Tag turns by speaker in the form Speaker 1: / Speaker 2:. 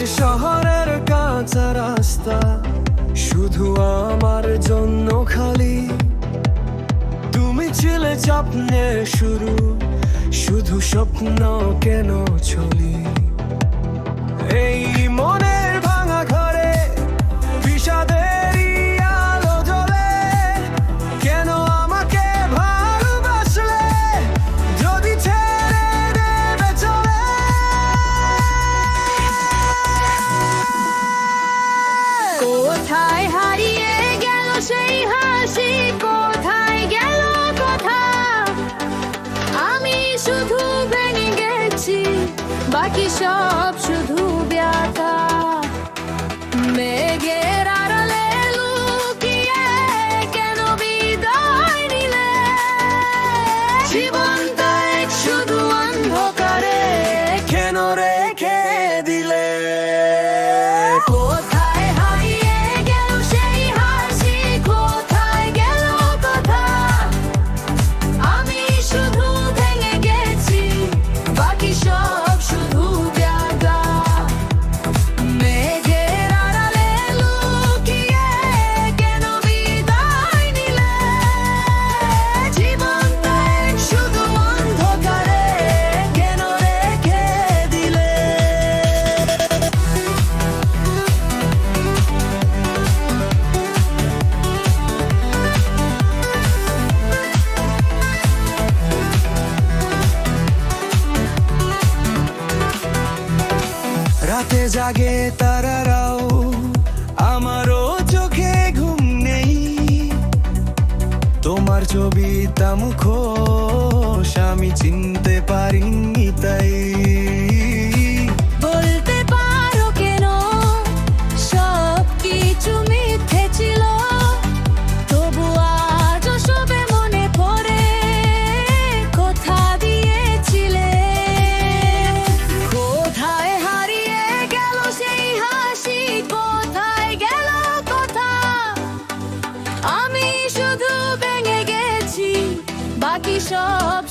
Speaker 1: শহরের কাঁচা রাস্তা শুধু আমার জন্য খালি। তুমি ছিলে স্বপ্নে শুরু, শুধু স্বপ্ন কেন ছলি। এই মনের ভাঙা ঘরে বিষাদেরই আলো জ্বলে। কেন আমাকে ভালোবাসলে যদি ছেড়ে দেবে চলে?
Speaker 2: কোথায় হারিয়ে গেল সেই হাসি, কোথায় গেল কথা? আমি শুধু ভেঙে গেছি, বাকি সব শুধু ব্যথা। মেঘের আড়ালে লুকিয়ে কেন বিদায় নিলে? জীবনটা এক শুধু অন্ধকারে
Speaker 1: কেন রেখে দিলে?
Speaker 2: কোথায় হারিয়ে গেল সেই হাসি, কোথায় গেল কথা? আমি শুধু ভেঙে গেছি, বাকি সব শুধু ব্যথা। মেঘের আড়ালে লুকিয়ে কেন বিদায় নিলে? জীবনটা এক শুধু অন্ধকারে
Speaker 1: কেন রেখে দিলে? রাতে জাগে তারারাও, আমারও চোখে ঘুম নেই। তোমার ছবিটা মুখোশ আমি চিনতে পারিনি তাই।
Speaker 2: বলতে পারো কেন সব কিছু মিথ্যে ছিল? তবু আজও সবে মনে পড়ে কথা দিয়েছিলে। কোথায় হারিয়ে গেল সেই হাসি, কোথায় গেল কথা? আমি শুধু ভেঙে গেছি, বাকি সব